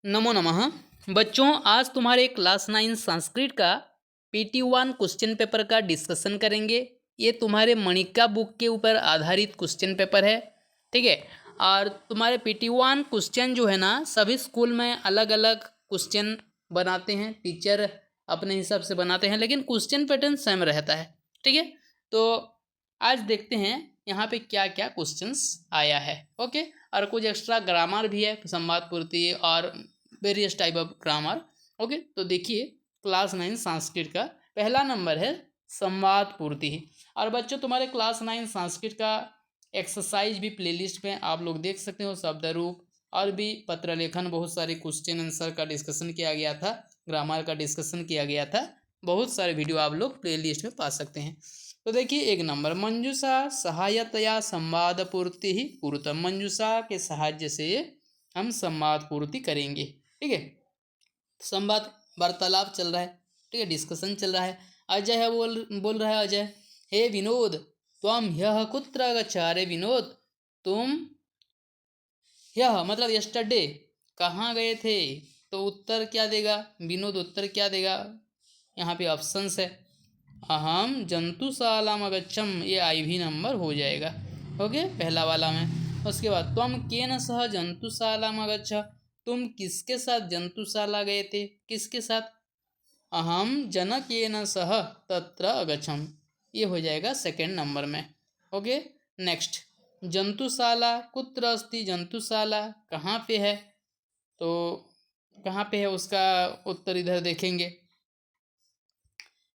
नमो नमः। बच्चों, आज तुम्हारे क्लास 9 संस्कृत का PT1 क्वेश्चन पेपर का डिस्कशन करेंगे। ये तुम्हारे मणिका बुक के ऊपर आधारित क्वेश्चन पेपर है, ठीक है। और तुम्हारे PT1 क्वेश्चन जो है ना, सभी स्कूल में अलग अलग क्वेश्चन बनाते हैं, टीचर अपने हिसाब से बनाते हैं, लेकिन क्वेश्चन पैटर्न सेम रहता है, ठीक है। तो आज देखते हैं यहाँ पे क्या क्या क्वेश्चंस आया है, ओके। और कुछ एक्स्ट्रा ग्रामर भी है, संवाद पूर्ति और various type of grammar, okay. तो देखिए, क्लास 9 संस्कृत का पहला नंबर है संवाद पूर्ति। और बच्चों, तुम्हारे क्लास 9 संस्कृत का एक्सरसाइज भी प्लेलिस्ट में आप लोग देख सकते हो, शब्द रूप और भी पत्र लेखन, बहुत सारे क्वेश्चन आंसर का डिस्कशन किया गया था, ग्रामर का डिस्कशन किया गया था, बहुत सारे वीडियो आप लोग प्लेलिस्ट में पा सकते हैं। तो देखिए, एक नंबर, मंजूषा सहायतया संवाद पूर्ति ही पूर्वतम। मंजूषा के सहायता से हम संवाद पूर्ति करेंगे, ठीक है। संवाद वार्तालाप चल रहा है, ठीक है, डिस्कशन चल रहा है। अजय है, बोल रहा है अजय, हे विनोद त्वम ह्यः कुत्र गच्छ। अरे विनोद, तुम ह्यः मतलब यस्टरडे कहाँ गए थे। तो उत्तर क्या देगा विनोद, उत्तर क्या देगा। यहाँ पे ऑप्शंस है, अहम जंतुशालाम अगच्छम, ये IV नंबर हो जाएगा, ओके, पहला वाला में। उसके बाद त्वम केन सह जंतुशालाम अगच्छ, तुम किसके साथ जंतुशाला गए थे, किसके साथ। अहम जनकेन सह तत्र अगच्छम, ये हो जाएगा सेकेंड नंबर में, ओके। नेक्स्ट, जंतुशाला कुत्र अस्ति, जंतुशाला कहाँ पे है। तो कहाँ पे है उसका उत्तर इधर देखेंगे,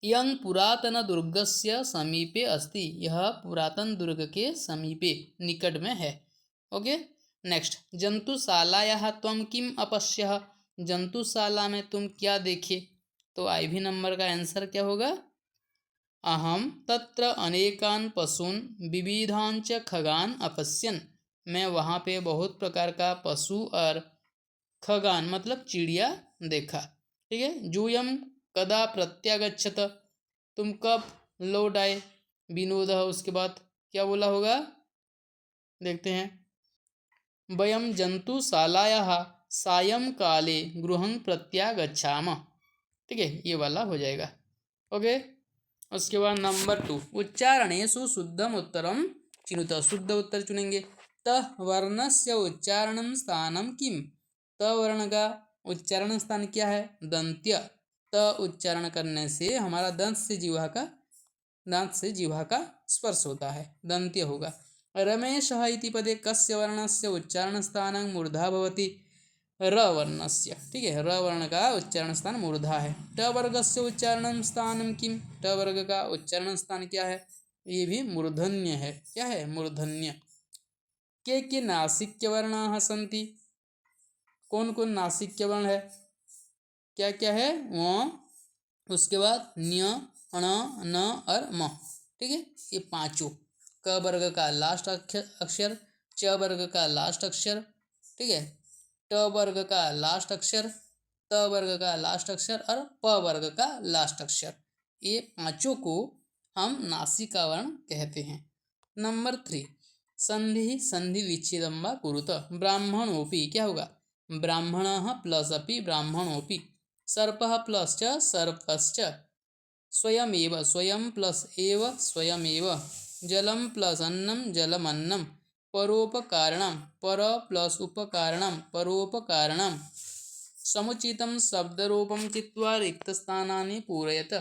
यं पुरातन दुर्गस्य समीपे अस्ति, यह पुरातन दुर्ग के समीपे निकट में है, ओके। नेक्स्ट, जंतुशालायाः त्वं किम अपश्यः, जंतुशाला में तुम क्या देखे। तो IV नंबर का आंसर क्या होगा, अहम तत्र अनेकान पशून विविधांच खगान अपश्यन, मैं वहाँ पे बहुत प्रकार का पशु और खगान मतलब चिड़िया देखा, ठीक है। जूयम कदा प्रत्यागच्छत, तुम कब लौट आए। विनोद, उसके बाद क्या बोला होगा, देखते हैं, वयम जंतुशालायाः सायंकाले गृहं प्रत्यागच्छाम, ठीक है, ये वाला हो जाएगा, ओके। उसके बाद नंबर 2, उच्चारणेषु शुद्धम उत्तरम चिनुत, शुद्ध उत्तर चुनेंगे। त वर्णस्य उच्चारणं स्थानं किम, त वर्ण का उच्चारण स्थान क्या है, दंत्य। त उच्चारण करने से हमारा दांत से जीवा का स्पर्श होता है, दंत्य होगा। रमेशः इति पदे कस्य वर्णस्य उच्चारण स्थानं मूर्धा भवति, र वर्णस्य, ठीक है, र वर्ण का उच्चारण स्थान मूर्धा है। ट वर्गस्य उच्चारण स्थान किम, ट वर्ग का उच्चारण स्थान क्या है, ये भी मूर्धन्य है, क्या है, मूर्धन्य। के नासिक्य वर्णाः सन्ति, कौन कौन नासिक्य वर्ण है, क्या क्या है, व, उसके बाद न्य, अण, न और म, ठीक है, ये पांचों। क वर्ग का लास्ट अक्षर, च वर्ग का लास्ट अक्षर, ठीक है, ट वर्ग का लास्ट अक्षर, त वर्ग का लास्ट अक्षर और प वर्ग का लास्ट अक्षर, ये पांचों को हम नासिका वर्ण कहते हैं। नंबर 3, संधि संधि विच्छेदम वा कुरुत, ब्राह्मणोपि क्या होगा, ब्राह्मणः प्लस अपि ब्राह्मणोपि, सर्पः प्लस च सर्पश्च, स्वयमेव स्वयं प्लस एव स्वयमेव, जलम प्लस अन्नम जलमन्नम, परोपकारणम पर प्लस उपकारणम परोपकारणम, समुचितम शब्दरूपम चित्वा रिक्त स्थानानि पूरयत,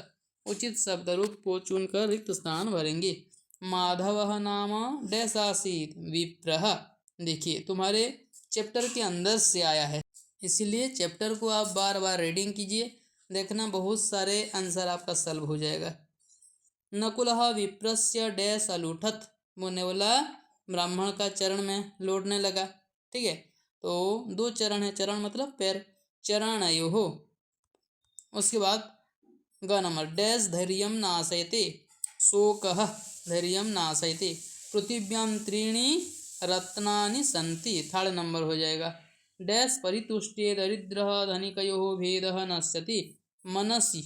उचित शब्दरूप को चुनकर रिक्त स्थान भरेंगे। माधव नाम डैश आसीत विप्रः, देखिए तुम्हारे चैप्टर के अंदर से आया है, इसीलिए चैप्टर को आप बार बार रीडिंग कीजिए, देखना बहुत सारे आंसर आपका सॉल्व हो जाएगा। नकुलः विप्रस्य डैश अलूठत, बोलने वाला ब्राह्मण का चरण में लौटने लगा, ठीक है। तो 2 चरण है, चरण मतलब पैर, चरणयोः। उसके बाद ग नंबर, डैश धैर्यं नाशयते, शोकः धैर्यं नाशयते, पृथिव्यां 3 रत्नानि सन्ति, थर्ड नंबर हो जाएगा। डैश परितुष्टे दरिद्रः धनिकयोः भेदः नश्यति, मनसि,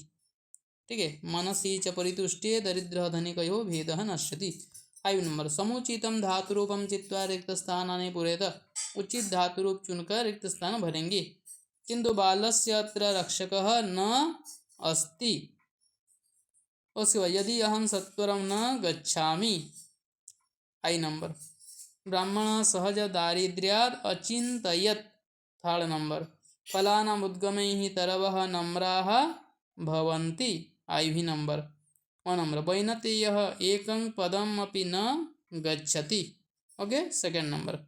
ठीक है, मनसि च परितुष्टे दरिद्रः धनिकयोः भेदः नश्यति। 5 नंबर, समुचितम धातुरूपम चित्वा रिक्त स्थानानि पूरयत, उचित धातुरूप चुनकर रिक्त स्थान भरेंगे। किंतु बालस्य अत्र रक्षकः न अस्ति। उसके बाद यदि अहम सत्वरम न गच्छामि, आई नंबर। ब्राह्मण सहज दारिद्र्यात् अचिन्तयत्, थर्ड नंबर। फलानाम् उद्गमैः तरवः नम्राः भवन्ति, आई भी नंबर। One number. वैनतेयः एकं पदम् अपि न गच्छति, ओके, सेकेंड नंबर।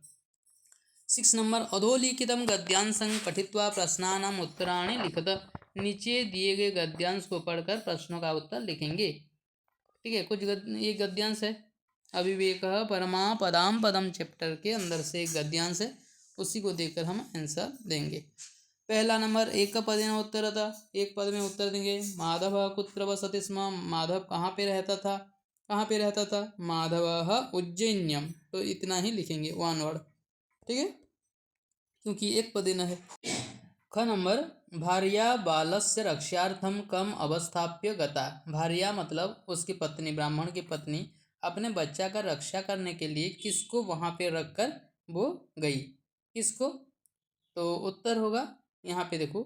6 नंबर। अधोलिखितं गद्यांशं पठित्वा प्रश्नानाम् उत्तराणि लिखत। नीचे दिए गए गद्यांश को पढ़कर प्रश्नों का उत्तर लिखेंगे। ठीक है, कुछ ये गद्यांश है। अविवेक परमा पदाम पदम चैप्टर के अंदर से एक गद्यांश है, उसी को देखकर हम आंसर देंगे। पहला नंबर, एक पदेन उत्तरतः, एक पद में उत्तर देंगे। माधव कुत्र वसति स्म, माधव कहाँ पे रहता था, कहाँ पे रहता था। माधव उज्जैन्यम, तो इतना ही लिखेंगे, वन वर्ड। ठीक है, क्योंकि एक पदेन है। ख नंबर, भार्या बालस्य रक्षार्थम कम अवस्थाप्य गता। भार्या मतलब उसकी पत्नी, ब्राह्मण की पत्नी अपने बच्चा का रक्षा करने के लिए किसको वहां पे रखकर वो गई, किसको। तो उत्तर होगा यहाँ पे देखो,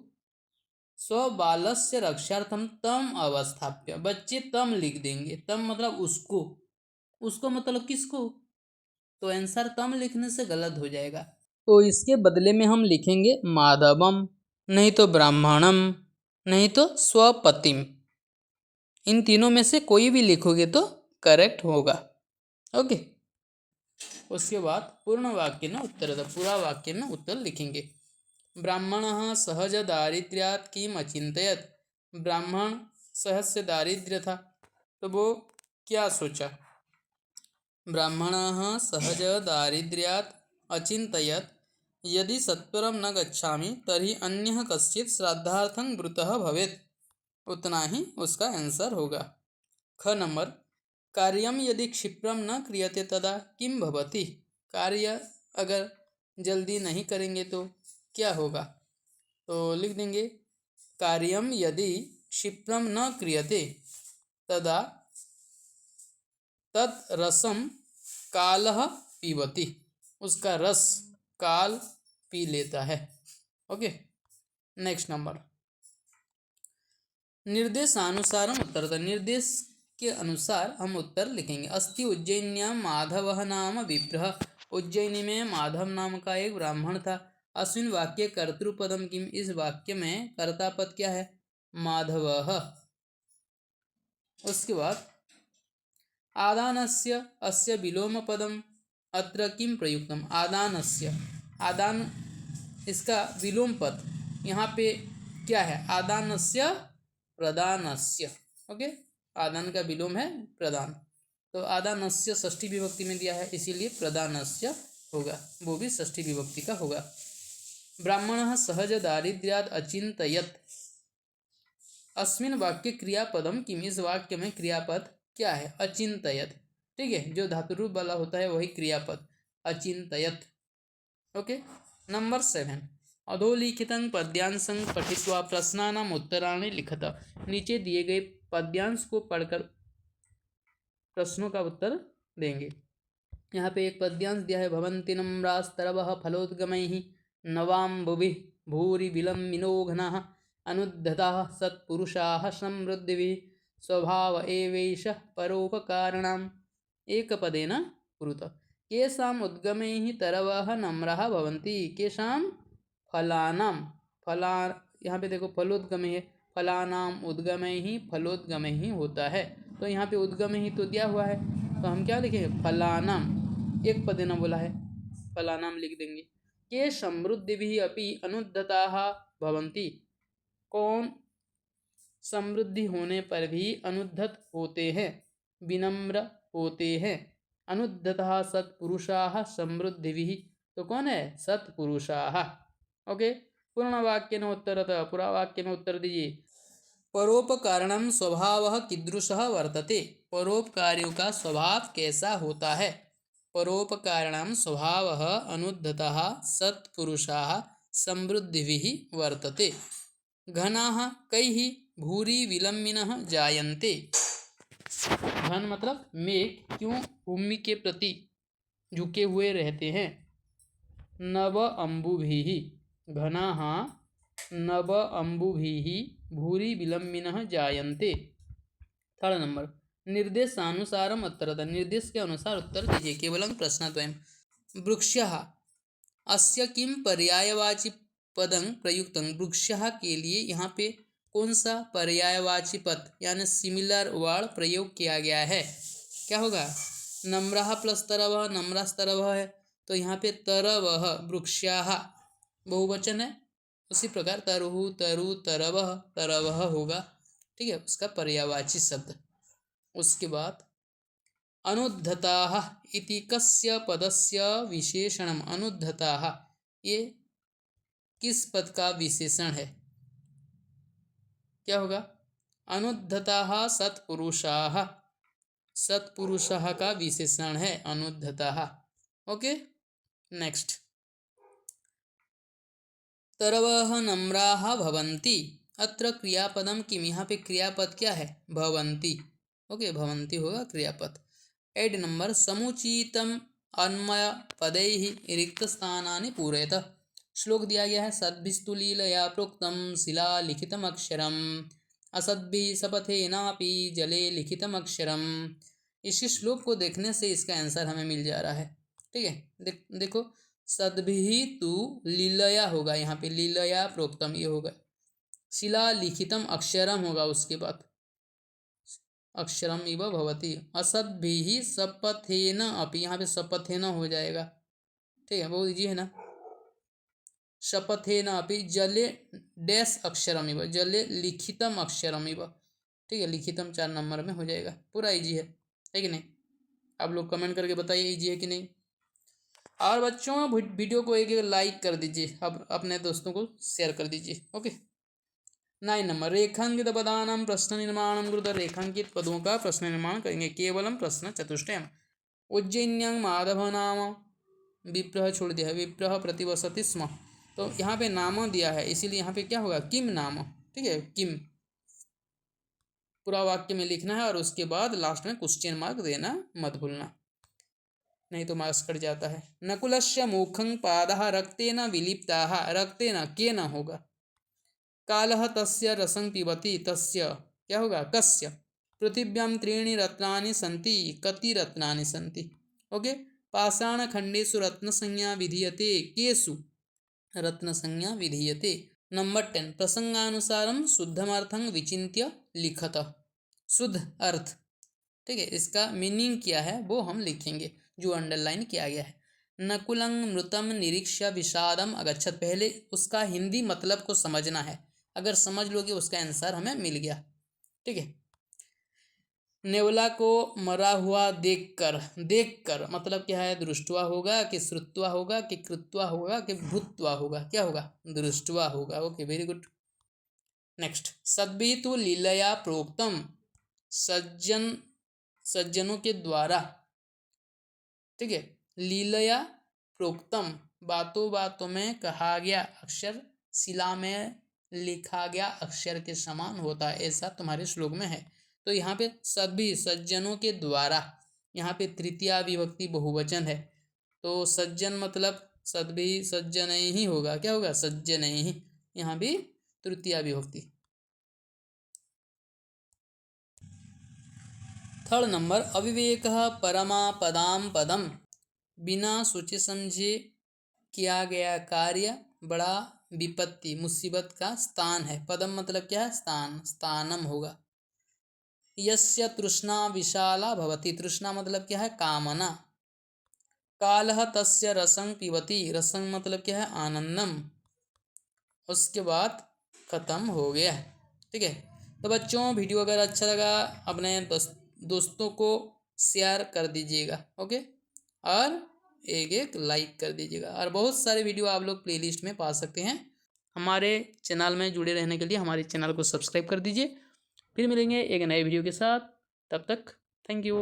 स्व बालस्य रक्षार्थम तम अवस्थाप्य। बच्चे तम लिख देंगे, तम मतलब उसको, उसको मतलब किसको, तो आंसर तम लिखने से गलत हो जाएगा। तो इसके बदले में हम लिखेंगे माधवम, नहीं तो ब्राह्मणम, नहीं तो स्वपतिम। इन तीनों में से कोई भी लिखोगे तो करेक्ट होगा। ओके, उसके बाद पूर्ण वाक्य में उत्तर, पूरा वाक्य में उत्तर लिखेंगे। ब्राह्मण सहज दारिद्र्यात् किम अचिंतयत्। ब्राह्मण सहज से दारिद्र्य था, तो वो क्या सोचा। ब्राह्मण सहज दारिद्र्यात् अचिंतयत् यदि सत्वरम न गच्छामि तर्हि अन्यः कश्चित् श्राद्धार्थं वृतः भवेत्। उतना ही उसका आंसर होगा। ख नंबर, कार्यम यदि क्षिप्रम न क्रियते तदा किम भवति। कार्य अगर जल्दी नहीं करेंगे तो क्या होगा, तो लिख देंगे कार्यम यदि क्षिप्रम न क्रियते तदा तत् रसम कालः पीबति। उसका रस काल पी लेता है। ओके, नेक्स्ट नंबर, निर्देशानुसार उत्तर। निर्देश के अनुसार हम उत्तर लिखेंगे। अस्ति उज्जैन्यां माधव नाम विप्रः। उज्जैनी में माधव नाम का एक ब्राह्मण था। अस्मिन् वाक्ये कर्तृपदम किम। इस वाक्य में कर्ता पद क्या है, माधवः। उसके बाद आदानस्य अस्य विलोम पदम अत्र किम प्रयुक्तम। आदानस्य, आदान इसका विलोम पद यहाँ पे क्या है, आदानस्य प्रदानस्य। ओके, आदान का विलोम है प्रदान, तो आदानस्य षष्ठी विभक्ति में दिया है, इसीलिए प्रदानस्य होगा, वो भी षष्ठी विभक्ति का होगा। ब्राह्मण सहज दारिद्र्यात् अचिंतयत्। अस्मिन् वाक्य क्रियापदम किम। इस वाक्य में क्रियापद क्या है, अचिंतयत्। ठीक है, जो धातुरूप वाला होता है वही क्रियापद, अचिंतयत्। ओके, नंबर 7, अधोलिखितं पद्यांशं पठित्वा प्रश्नानाम् उत्तराणि लिखत। नीचे दिए गए पद्यांश को पढ़कर प्रश्नों का उत्तर देंगे। यहाँ पे एक पद्यांश दिया है, भवन्ति नम्रास्तरवः फलोद्गमैः नवाम्बुभिः भूरि विलम्बिनो घनाः अनुद्धताः सत्पुरुषाः समृद्धिभिः स्वभाव एवैषः परोपकारिणाम्। एकपदेन कुरुत। केषाम् उद्गमैः तरवः नम्राः भवन्ति। केषां फलानाम, फला यहाँ पे देखो फलोद्गमे है, फलानाम उद्गमे ही, फलोद्गमे ही होता है, तो यहाँ पे उद्गमे ही तो दिया हुआ है, तो हम क्या लिखेंगे, फलानाम। एक पद देना बोला है, फलानाम लिख देंगे। के समृद्धि भी अपि अनुद्धताः भवन्ति। कौन समृद्धि होने पर भी अनुद्धत होते हैं, विनम्र होते हैं। अनुद्धतः सत्पुरुषाः समृद्धिभिः, तो कौन है, सत्पुरुषाः। ओके, पूर्ण वाक्य में उत्तर, पूरा वाक्य में उत्तर दीजिए। परोपकारणम स्वभावः कीदृशः वर्तते। परोपकारियों का स्वभाव कैसा होता है। परोपकारणम स्वभावः अनुद्धतः सत्पुरुषाः समृद्धिभिः वर्तते। घनाः कैः भूरि विलम्बिनः जायन्ते। घन मतलब मेघ क्यों भूमि के प्रति झुके हुए रहते हैं। नव अम्बुभिः, घनाः नव अम्बुभिः भूरि विलम्बिनः जायन्ते। थर्ड नंबर, निर्देशानुसारम उत्तरद, निर्देश के अनुसार उत्तर दीजिए। केवलम प्रश्नद्वयम्। वृक्षः अस्य किम पर्यायवाची पदं प्रयुक्तं। वृक्षः के लिए यहाँ पे कौन सा पर्यायवाची पद यानी सिमिलर वर्ड प्रयोग किया गया है। क्या होगा, नम्रः प्लस तरवः, नम्रस्तरवः है, तो यहाँ पे तरवः वृक्षाः बहुवचन है। उसी प्रकार तरुः तरु तरवः तरवः होगा, ठीक है, उसका पर्यायवाची शब्द। उसके बाद अनुद्धताः इति कस्य पदस्य विशेषणम्। अनुद्धताः ये किस पद का विशेषण है। क्या होगा, अनुद्धताः सत्पुरुषाः, सत्पुरुषः का विशेषण है अनुद्धताः। ओके, नेक्स्ट, तरवः नम्राः भवन्ति। अत्र क्रियापदम किम, यहाँ पे क्रियापद क्या है, भवन्ति। ओके, भवन्ति होगा क्रियापद। 8 नंबर, समुचितम अन्वय पदैः रिक्तस्थानानि पूरयत। श्लोक दिया गया है, सद्भिस्तु लीलया प्रोक्तं शिला लिखितम अक्षरम, असद्भिः शपथेनापि जले लिखितम अक्षरम। इसी श्लोक को देखने से इसका आंसर हमें मिल जा रहा है। ठीक है, देखो सद्भिः तु लीलया होगा, यहाँ पे लीलया प्रोक्तम ये होगा, शिला लिखितम अक्षरम होगा, उसके बाद अक्षरम इव भवति, असद्भिः शपथेन अपि, यहाँ पे शपथेन हो जाएगा। ठीक है, बहुत इजी है ना। शपथेन अपि जले डैश अक्षरम इव, जले लिखितम अक्षरम इव। ठीक है, लिखितम 4 नंबर में हो जाएगा। पूरा इजी है कि नहीं। आप लोग कमेंट करके बताइए इजी है कि नहीं। और बच्चों वीडियो को एक लाइक कर दीजिए, अब अपने दोस्तों को शेयर कर दीजिए। ओके, 9 नंबर, रेखांकित पदानां प्रश्न निर्माणं कृत। रेखांकित पदों का प्रश्न निर्माण करेंगे। केवलम प्रश्न चतुष्टयम्। उज्जयिन्यां माधव नाम विप्रह, छोड़ दिया है, विप्रह प्रतिवसति स्म। तो यहाँ पे नाम दिया है, इसीलिए यहाँ पे क्या होगा, किम नाम। ठीक है, किम पूरा वाक्य में लिखना है और उसके बाद लास्ट में क्वेश्चन मार्क देना मत भूलना, नहीं तो मार्क्स कट जाता है। नकुलस्य मुखं पादः रक्तेन विलिप्ताः, रक्तेन के न होगा। कालः तस्य रसं पिबति, तस्य क्या होगा, कस्य। पृथिव्यां 3 रत्नानि सन्ति, कति रत्नानि सन्ति। ओके, पाषाणखण्डेषु रत्नसंज्ञा विधीयते, केषु रत्नसंज्ञा विधीयते। नंबर 10, प्रसंगानुसारम शुद्धमर्थं विचिन्त्य लिखत। शुद्ध अर्थ, ठीक है, इसका मीनिंग क्या है वो हम लिखेंगे, जो अंडरलाइन किया गया है। नकुलं मृतम निरीक्ष्य विषादम अगच्छत, पहले उसका हिंदी मतलब को समझना है, अगर समझ लोगे उसका आंसर हमें मिल गया। ठीक है, नेवला को मरा हुआ देखकर, देखकर मतलब क्या है, दृष्टवा होगा कि श्रुत्वा होगा कि कृत्वा होगा कि भूत्वा होगा, क्या होगा, दृष्टवा होगा। Okay, very good. नेक्स्ट, सद्भिः तु लीलया प्रोक्तम, सज्जनों के द्वारा, ठीक है, लीलया प्रोक्तम बातों बातों में कहा गया अक्षर शिला में लिखा गया अक्षर के समान होता है, ऐसा तुम्हारे श्लोक में है। तो यहाँ पे सभी सज्जनों के द्वारा, यहाँ पे तृतीया विभक्ति बहुवचन है, तो सज्जन मतलब सद्भिः सज्जन ही होगा, क्या होगा, सज्जन ही, यहाँ भी तृतीया विभक्ति। 3rd नंबर, अविवेकः परमापदां पदम, बिना सोचे समझे किया गया कार्य बड़ा विपत्ति मुसीबत का स्थान है। पदम मतलब क्या है, स्थान, स्थानम होगा। यस्य तृष्णा विशाला भवति, तृष्णा मतलब क्या है, कामना। कालः तस्य रसं पिबति, रसं मतलब क्या है, आनंदम। उसके बाद खत्म हो गया। ठीक है, तो बच्चों वीडियो अगर अच्छा लगा अपने दोस्तों को शेयर कर दीजिएगा। ओके, और एक लाइक कर दीजिएगा। और बहुत सारे वीडियो आप लोग प्लेलिस्ट में पा सकते हैं। हमारे चैनल में जुड़े रहने के लिए हमारे चैनल को सब्सक्राइब कर दीजिए। फिर मिलेंगे एक नए वीडियो के साथ, तब तक थैंक यू।